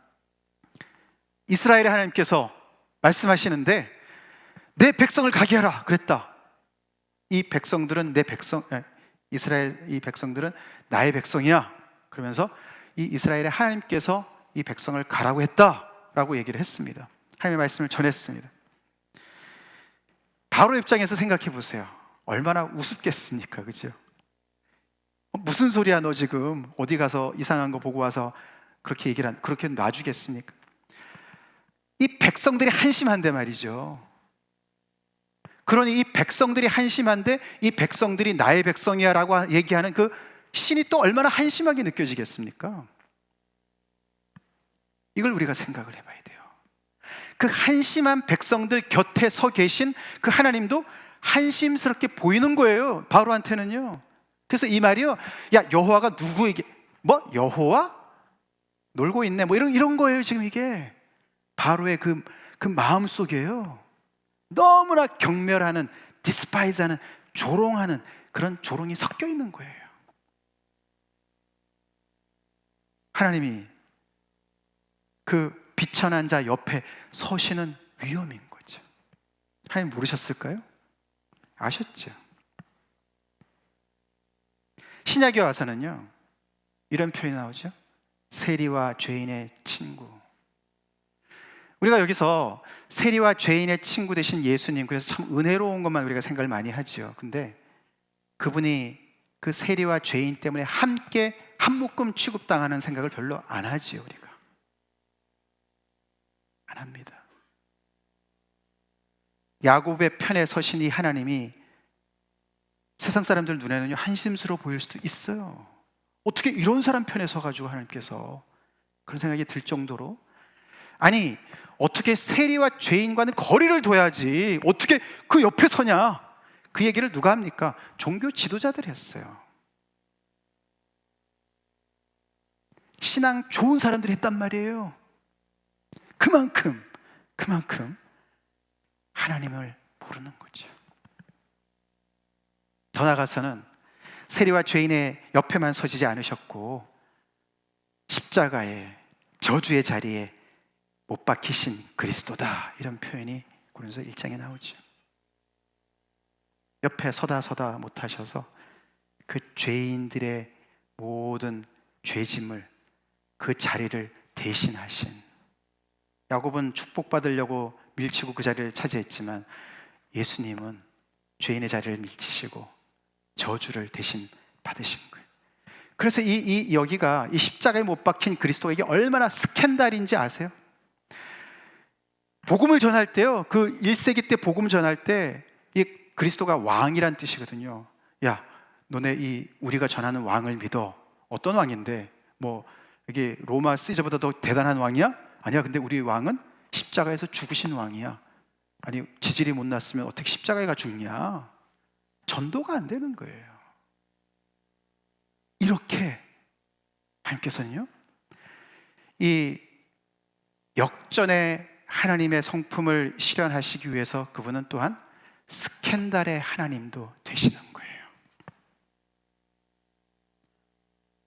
이스라엘의 하나님께서 말씀하시는데 내 백성을 가게 하라 그랬다. 이 백성들은 이스라엘 이 백성들은 나의 백성이야. 그러면서 이 이스라엘의 하나님께서 이 백성을 가라고 했다라고 얘기를 했습니다. 하나님의 말씀을 전했습니다. 바로 입장에서 생각해 보세요. 얼마나 우습겠습니까? 그죠? 무슨 소리야, 너 지금 어디 가서 이상한 거 보고 와서 그렇게 그렇게 놔주겠습니까? 이 백성들이 한심한데 말이죠. 그러니 이 백성들이 한심한데 이 백성들이 나의 백성이야 라고 얘기하는 그 신이 또 얼마나 한심하게 느껴지겠습니까? 이걸 우리가 생각을 해봐야 돼요. 그 한심한 백성들 곁에 서 계신 그 하나님도 한심스럽게 보이는 거예요, 바로한테는요. 그래서 이 말이요, 야, 여호와가 누구에게, 뭐 여호와 놀고 있네, 뭐 이런 거예요. 지금 이게 바로의 그 마음 속이에요. 너무나 경멸하는, 디스파이즈하는, 조롱하는 그런 조롱이 섞여 있는 거예요. 하나님이 그 비천한 자 옆에 서시는 위험인 거죠. 하나님 모르셨을까요? 아셨죠. 신약에 와서는요, 이런 표현이 나오죠. 세리와 죄인의 친구. 우리가 여기서 세리와 죄인의 친구 되신 예수님, 그래서 참 은혜로운 것만 우리가 생각을 많이 하죠. 근데 그분이 그 세리와 죄인 때문에 함께 한 묶음 취급당하는 생각을 별로 안 하지요. 우리가 안 합니다. 야곱의 편에 서신 이 하나님이 세상 사람들 눈에는 한심스러워 보일 수도 있어요. 어떻게 이런 사람 편에 서가지고 하나님께서, 그런 생각이 들 정도로, 아니 어떻게 세리와 죄인과는 거리를 둬야지 어떻게 그 옆에 서냐, 그 얘기를 누가 합니까? 종교 지도자들이 했어요. 신앙 좋은 사람들이 했단 말이에요. 그만큼 하나님을 모르는 거죠. 더 나아가서는 세리와 죄인의 옆에만 서지지 않으셨고 십자가의 저주의 자리에 못 박히신 그리스도다, 이런 표현이 고린도서 1장에 나오죠. 옆에 서다 못하셔서 그 죄인들의 모든 죄짐을, 그 자리를 대신하신, 야곱은 축복받으려고 밀치고 그 자리를 차지했지만 예수님은 죄인의 자리를 밀치시고 저주를 대신 받으신 거예요. 그래서 여기가 이 십자가에 못 박힌 그리스도가 이게 얼마나 스캔들인지 아세요? 복음을 전할 때요, 그 1세기 때 복음 전할 때 이 그리스도가 왕이란 뜻이거든요. 야, 너네 우리가 전하는 왕을 믿어. 어떤 왕인데? 뭐 이게 로마 시저보다 더 대단한 왕이야? 아니야. 근데 우리 왕은 십자가에서 죽으신 왕이야. 아니 지질이 못 났으면 어떻게 십자가에 가 죽냐? 전도가 안 되는 거예요. 이렇게 하나님께서는요, 이 역전의 하나님의 성품을 실현하시기 위해서 그분은 또한 스캔들의 하나님도 되시는 거예요.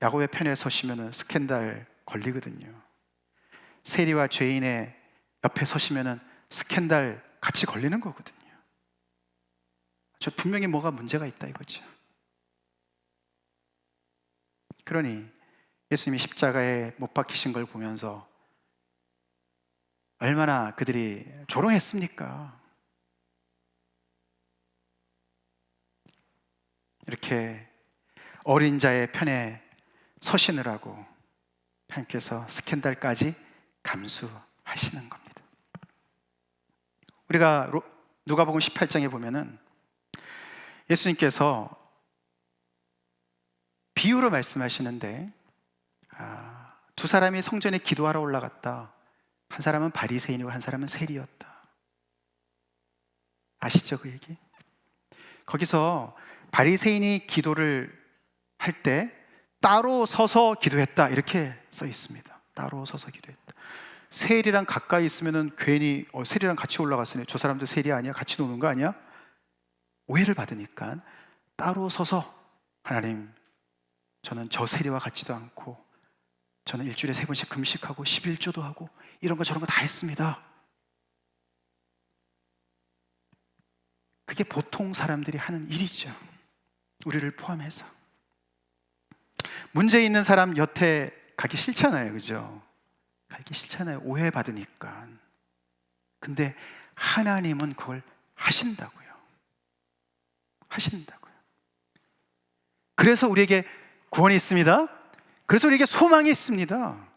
야곱의 편에 서시면 스캔들 걸리거든요. 세리와 죄인의 옆에 서시면 스캔들 같이 걸리는 거거든요. 저 분명히 뭐가 문제가 있다 이거죠. 그러니 예수님이 십자가에 못 박히신 걸 보면서 얼마나 그들이 조롱했습니까? 이렇게 어린 자의 편에 서시느라고 하나님께서 스캔들까지 감수하시는 겁니다. 우리가 누가복음 18장에 보면은 예수님께서 비유로 말씀하시는데, 두 사람이 성전에 기도하러 올라갔다. 한 사람은 바리새인이고 한 사람은 세리였다. 아시죠, 그 얘기? 거기서 바리새인이 기도를 할 때 따로 서서 기도했다, 이렇게 써 있습니다. 따로 서서 기도했다. 세리랑 가까이 있으면 괜히 세리랑 같이 올라갔으니 저 사람도 세리 아니야? 같이 노는 거 아니야? 오해를 받으니까 따로 서서, 하나님, 저는 저 세리와 같지도 않고 저는 일주일에 3번씩 금식하고 11조도 하고 이런 거 저런 거 다 했습니다. 그게 보통 사람들이 하는 일이죠. 우리를 포함해서. 문제 있는 사람 곁에 가기 싫잖아요, 그죠? 가기 싫잖아요, 오해받으니까. 근데 하나님은 그걸 하신다고요. 하신다고요. 그래서 우리에게 구원이 있습니다. 그래서 우리에게 소망이 있습니다.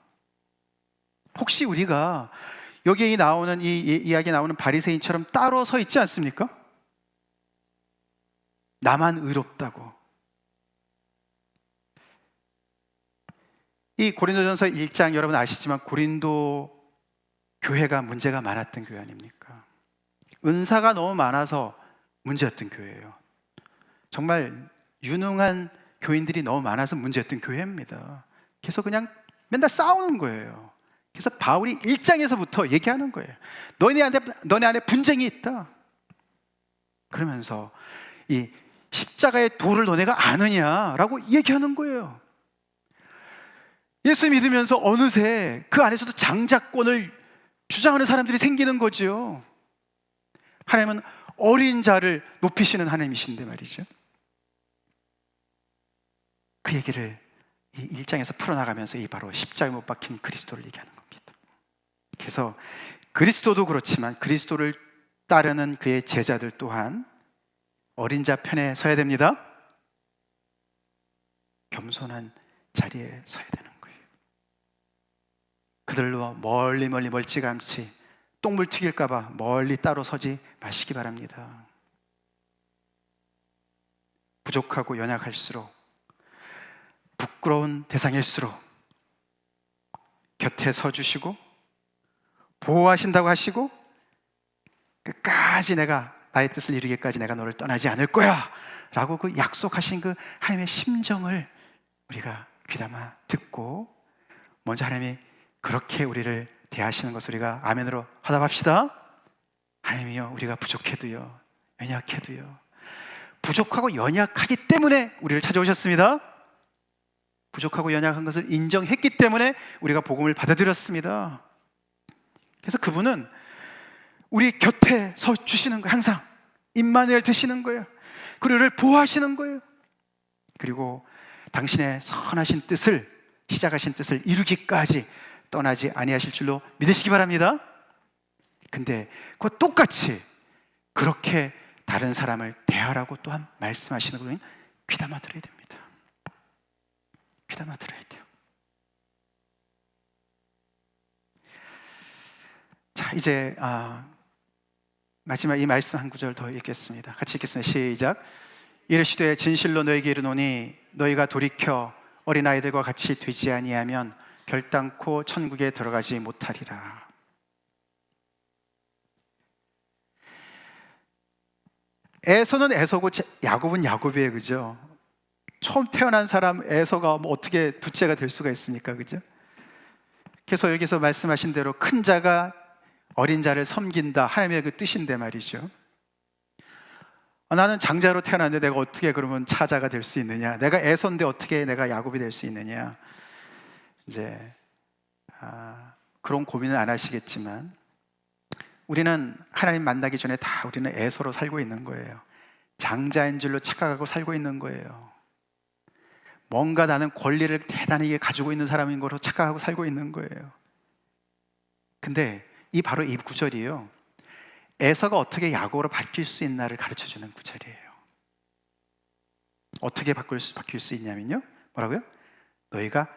혹시 우리가 여기에 나오는 이 이야기에 나오는 바리새인처럼 따로 서 있지 않습니까? 나만 의롭다고. 이 고린도전서 1장 여러분 아시지만 고린도 교회가 문제가 많았던 교회 아닙니까? 은사가 너무 많아서 문제였던 교회예요. 정말 유능한 교인들이 너무 많아서 문제였던 교회입니다. 그래서 그냥 맨날 싸우는 거예요. 그래서 바울이 1장에서부터 얘기하는 거예요. 너네 안에 분쟁이 있다. 그러면서 이 십자가의 도를 너네가 아느냐라고 얘기하는 거예요. 예수 믿으면서 어느새 그 안에서도 장자권을 주장하는 사람들이 생기는 거죠. 하나님은 어린 자를 높이시는 하나님이신데 말이죠. 그 얘기를 이 1장에서 풀어나가면서 이 바로 십자가에 못 박힌 그리스도를 얘기하는 겁니다. 그래서 그리스도도 그렇지만 그리스도를 따르는 그의 제자들 또한 어린 자 편에 서야 됩니다. 겸손한 자리에 서야 되는 거예요. 그들로 멀리 멀찌감치 똥물 튀길까 봐 멀리 따로 서지 마시기 바랍니다. 부족하고 연약할수록, 부끄러운 대상일수록 곁에 서주시고 보호하신다고 하시고 끝까지 나의 뜻을 이루기까지 내가 너를 떠나지 않을 거야 라고 그 약속하신 그 하나님의 심정을 우리가 귀담아 듣고 먼저 하나님이 그렇게 우리를 대하시는 것을 우리가 아멘으로 화답합시다. 하나님이여, 우리가 부족해도요, 연약해도요, 부족하고 연약하기 때문에 우리를 찾아오셨습니다. 부족하고 연약한 것을 인정했기 때문에 우리가 복음을 받아들였습니다. 그래서 그분은 우리 곁에 서 주시는 거예요. 항상 임마누엘 되시는 거예요. 그리고 우리를 보호하시는 거예요. 그리고 당신의 선하신 뜻을, 시작하신 뜻을 이루기까지 떠나지 아니하실 줄로 믿으시기 바랍니다. 근데 그거 똑같이 그렇게 다른 사람을 대하라고 또한 말씀하시는 분은 귀담아 들어야 됩니다. 귀담아 들어야 돼요. 자, 이제 마지막 이 말씀 한 구절 더 읽겠습니다. 같이 읽겠습니다. 시작. 이르시되 진실로 너에게 이르노니 너희가 돌이켜 어린아이들과 같이 되지 아니하면 결단코 천국에 들어가지 못하리라. 에서는 에서고 야곱은 야곱이에요. 그죠? 처음 태어난 사람 에서가 뭐 어떻게 둘째가 될 수가 있습니까? 그죠? 그래서 여기서 말씀하신 대로 큰 자가 어린 자를 섬긴다, 하나님의 그 뜻인데 말이죠. 나는 장자로 태어났는데 내가 어떻게 그러면 차자가 될 수 있느냐? 내가 에서인데 어떻게 내가 야곱이 될 수 있느냐? 이제 그런 고민은 안 하시겠지만 우리는 하나님 만나기 전에 다 우리는 에서로 살고 있는 거예요. 장자인 줄로 착각하고 살고 있는 거예요. 뭔가 나는 권리를 대단하게 가지고 있는 사람인 거로 착각하고 살고 있는 거예요. 근데 바로 이 구절이에요. 에서가 어떻게 야곱으로 바뀔 수 있나를 가르쳐주는 구절이에요. 어떻게 바뀔 수 있냐면요, 뭐라고요? 너희가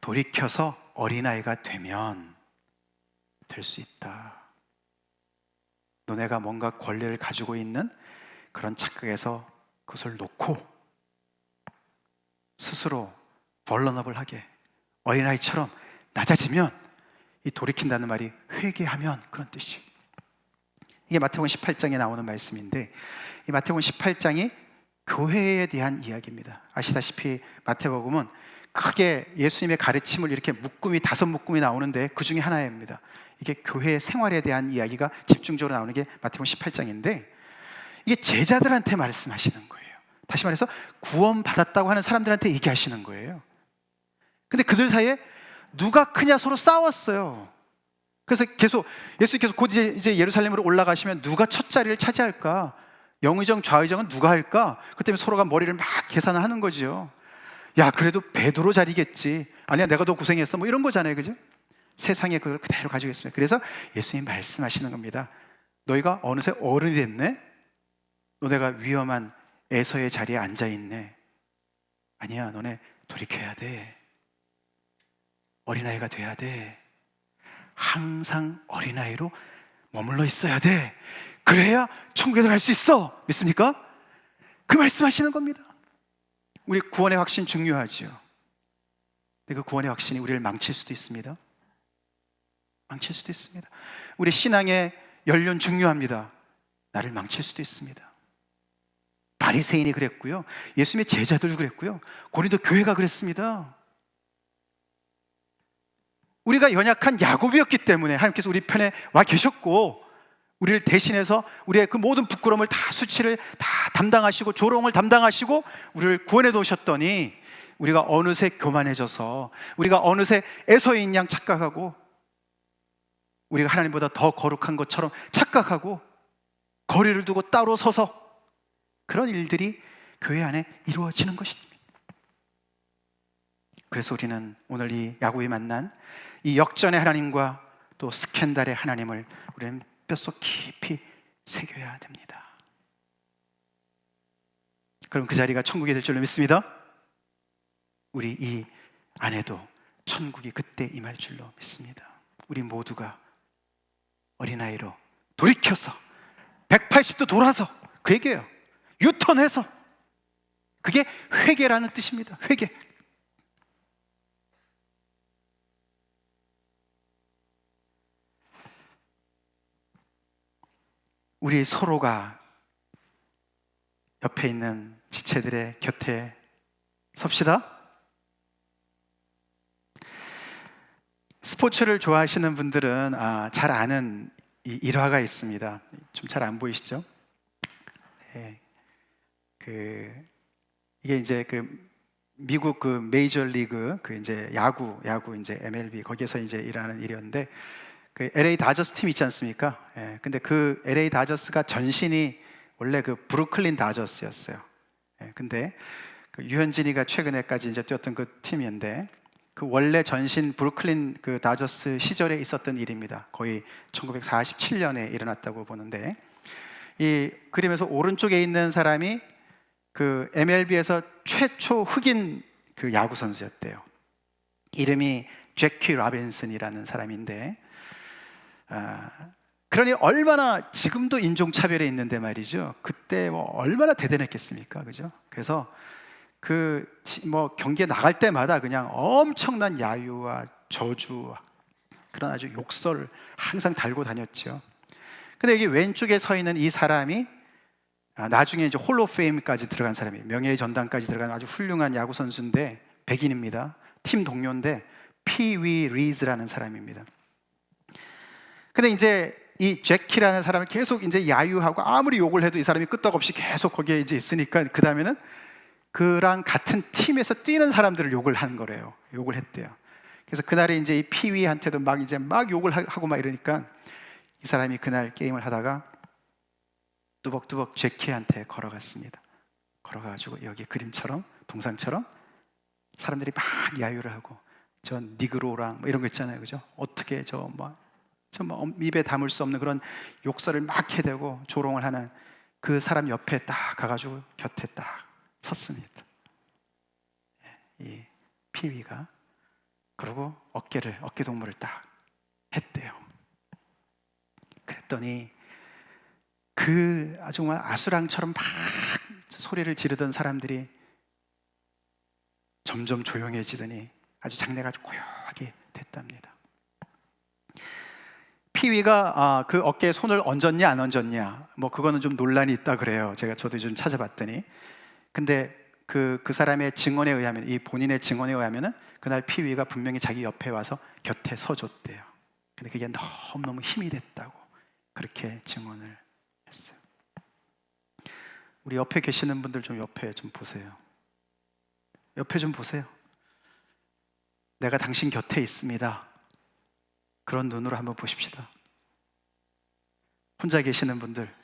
돌이켜서 어린아이가 되면 될 수 있다. 너네가 뭔가 권리를 가지고 있는 그런 착각에서 그것을 놓고 스스로 vulnerable하게 어린아이처럼 낮아지면, 이 돌이킨다는 말이 회개하면 그런 뜻이에요. 이게 마태복음 18장에 나오는 말씀인데, 이 마태복음 18장이 교회에 대한 이야기입니다. 아시다시피 마태복음은 크게 예수님의 가르침을 이렇게 다섯 묶음이 나오는데 그 중에 하나입니다. 이게 교회 생활에 대한 이야기가 집중적으로 나오는 게 마태복음 18장인데 이게 제자들한테 말씀하시는 거예요. 다시 말해서 구원받았다고 하는 사람들한테 얘기하시는 거예요. 근데 그들 사이에 누가 크냐 서로 싸웠어요. 그래서 예수께서 곧 이제 예루살렘으로 올라가시면 누가 첫 자리를 차지할까? 영의정 좌의정은 누가 할까? 그 때문에 서로가 머리를 막 계산하는 거죠. 야, 그래도 베드로 자리겠지. 아니야, 내가 더 고생했어. 뭐 이런 거잖아요. 그죠? 세상에 그걸 그대로 가지고 있습니다. 그래서 예수님 말씀하시는 겁니다. 너희가 어느새 어른이 됐네? 너네가 위험한 에서의 자리에 앉아있네. 아니야, 너네 돌이켜야 돼. 어린아이가 돼야 돼. 항상 어린아이로 머물러 있어야 돼. 그래야 천국에 들어갈 수 있어. 믿습니까? 그 말씀하시는 겁니다. 우리 구원의 확신 중요하죠. 근데 그 구원의 확신이 우리를 망칠 수도 있습니다. 망칠 수도 있습니다. 우리 신앙의 연륜 중요합니다. 나를 망칠 수도 있습니다. 바리새인이 그랬고요, 예수님의 제자들도 그랬고요, 고린도 교회가 그랬습니다. 우리가 연약한 야곱이었기 때문에 하나님께서 우리 편에 와 계셨고, 우리를 대신해서 우리의 그 모든 부끄러움을 다, 수치를 다 담당하시고 조롱을 담당하시고 우리를 구원해 놓으셨더니, 우리가 어느새 교만해져서, 우리가 어느새 에서인 양 착각하고, 우리가 하나님보다 더 거룩한 것처럼 착각하고 거리를 두고 따로 서서 그런 일들이 교회 안에 이루어지는 것입니다. 그래서 우리는 오늘 이 야곱이 만난 이 역전의 하나님과 또 스캔들의 하나님을 우리는 뼛속 깊이 새겨야 됩니다. 그럼 그 자리가 천국이 될 줄로 믿습니다. 우리 이 안에도 천국이 그때 임할 줄로 믿습니다. 우리 모두가 어린아이로 돌이켜서 180도 돌아서, 그 얘기예요. 유턴해서, 그게 회개라는 뜻입니다. 회개. 우리 서로가 옆에 있는 지체들의 곁에 섭시다. 스포츠를 좋아하시는 분들은 잘 아는 이 일화가 있습니다. 좀 잘 안 보이시죠? 네. 이게 이제 미국 메이저 리그 이제 야구 이제 MLB 거기에서 이제 일하는 일이었는데, LA 다저스 팀 있지 않습니까? 예. 근데 그 LA 다저스가 전신이 원래 브루클린 다저스였어요. 예. 근데 유현진이가 최근에까지 이제 뛰었던 그 팀인데, 그 원래 전신 브루클린 다저스 시절에 있었던 일입니다. 거의 1947년에 일어났다고 보는데, 이 그림에서 오른쪽에 있는 사람이 MLB에서 최초 흑인 야구 선수였대요. 이름이 제키 라빈슨이라는 사람인데, 그러니 얼마나, 지금도 인종차별에 있는데 말이죠, 그때 얼마나 대단했겠습니까? 그죠? 그래서 경기에 나갈 때마다 그냥 엄청난 야유와 저주와 그런 아주 욕설을 항상 달고 다녔죠. 근데 여기 왼쪽에 서 있는 이 사람이 나중에 이제 홀 오브 페임까지 들어간 사람이에요. 명예의 전당까지 들어간 아주 훌륭한 야구 선수인데, 백인입니다. 팀 동료인데 피위 리즈라는 사람입니다. 근데 이제 이 제키라는 사람을 계속 이제 야유하고, 아무리 욕을 해도 이 사람이 끄떡없이 계속 거기에 이제 있으니까, 그 다음에는 그랑 같은 팀에서 뛰는 사람들을 욕을 하는 거래요. 욕을 했대요. 그래서 그날에 이제 이 피위한테도 막 욕을 하고 막 이러니까, 이 사람이 그날 게임을 하다가 뚜벅뚜벅 제키한테 걸어갔습니다. 걸어가지고 여기 그림처럼, 동상처럼 사람들이 막 야유를 하고, 저 니그로랑 이런 거 있잖아요, 그죠? 어떻게 입에 담을 수 없는 그런 욕설을 막 해대고 조롱을 하는 그 사람 옆에 딱 가가지고 곁에 딱 섰습니다. 이 피위가. 그리고 어깨 동무를 딱 했대요. 그랬더니 아주 정말 아수랑처럼 막 소리를 지르던 사람들이 점점 조용해지더니 아주 장내가 아주 고요하게 됐답니다. 피위가 그 어깨에 손을 얹었냐 안 얹었냐, 그거는 좀 논란이 있다 그래요. 저도 좀 찾아봤더니. 근데 그 사람의 증언에 의하면, 이 본인의 증언에 의하면은 그날 피위가 분명히 자기 옆에 와서 곁에 서줬대요. 근데 그게 너무너무 힘이 됐다고 그렇게 증언을 했어요. 우리 옆에 계시는 분들 좀 옆에 좀 보세요. 옆에 좀 보세요. 내가 당신 곁에 있습니다. 그런 눈으로 한번 보십시다. 혼자 계시는 분들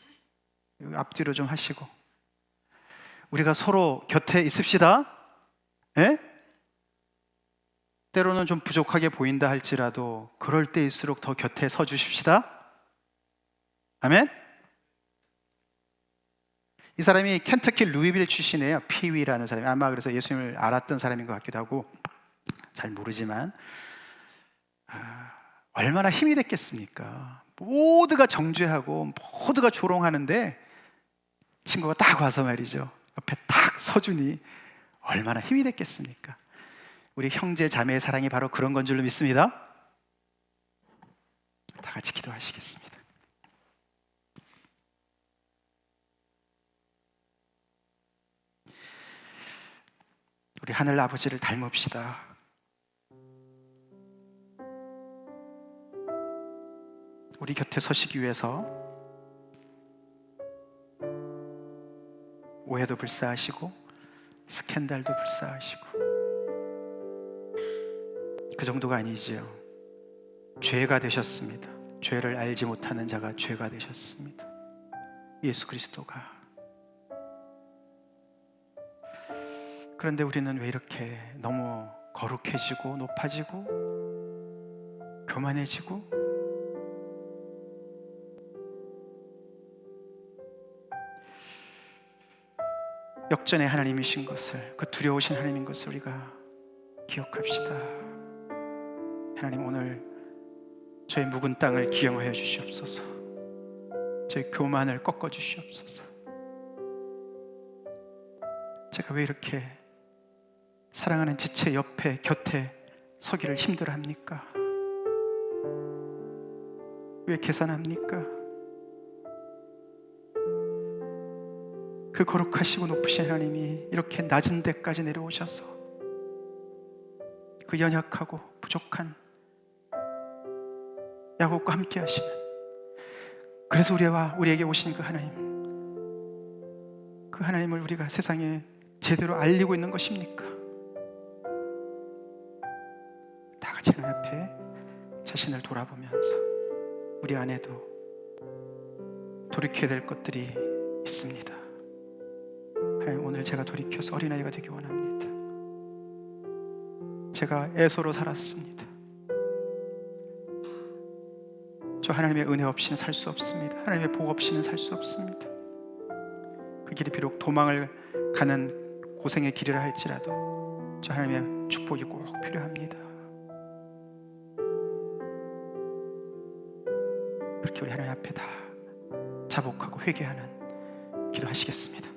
앞뒤로 좀 하시고, 우리가 서로 곁에 있읍시다. 예? 때로는 좀 부족하게 보인다 할지라도 그럴 때일수록 더 곁에 서 주십시다. 아멘. 이 사람이 켄터키 루이빌 출신이에요. 피위라는 사람이. 아마 그래서 예수님을 알았던 사람인 것 같기도 하고, 잘 모르지만 얼마나 힘이 됐겠습니까? 모두가 정죄하고 모두가 조롱하는데 친구가 딱 와서 말이죠, 옆에 딱 서주니 얼마나 힘이 됐겠습니까? 우리 형제 자매의 사랑이 바로 그런 건 줄로 믿습니다. 다 같이 기도하시겠습니다. 우리 하늘 아버지를 닮읍시다. 우리 곁에 서시기 위해서 오해도 불사하시고 스캔들도 불사하시고, 그 정도가 아니지요. 죄가 되셨습니다. 죄를 알지 못하는 자가 죄가 되셨습니다. 예수 그리스도가. 그런데 우리는 왜 이렇게 너무 거룩해지고 높아지고 교만해지고, 역전의 하나님이신 것을, 그 두려우신 하나님인 것을 우리가 기억합시다. 하나님, 오늘 저희 묵은 땅을 기영하여 주시옵소서. 저희 교만을 꺾어 주시옵소서. 제가 왜 이렇게 사랑하는 지체 옆에 곁에 서기를 힘들어합니까? 왜 계산합니까? 그 거룩하시고 높으신 하나님이 이렇게 낮은 데까지 내려오셔서 그 연약하고 부족한 야곱과 함께 하시는, 그래서 우리에게 오신 그 하나님, 그 하나님을 우리가 세상에 제대로 알리고 있는 것입니까? 다 같이 하나님 앞에 자신을 돌아보면서 우리 안에도 돌이켜야 될 것들이 있습니다. 하나님, 오늘 제가 돌이켜서 어린아이가 되기 원합니다. 제가 애소로 살았습니다. 저 하나님의 은혜 없이는 살 수 없습니다. 하나님의 복 없이는 살 수 없습니다. 그 길이 비록 도망을 가는 고생의 길이라 할지라도 저 하나님의 축복이 꼭 필요합니다. 그렇게 우리 하나님 앞에 다 자복하고 회개하는 기도하시겠습니다.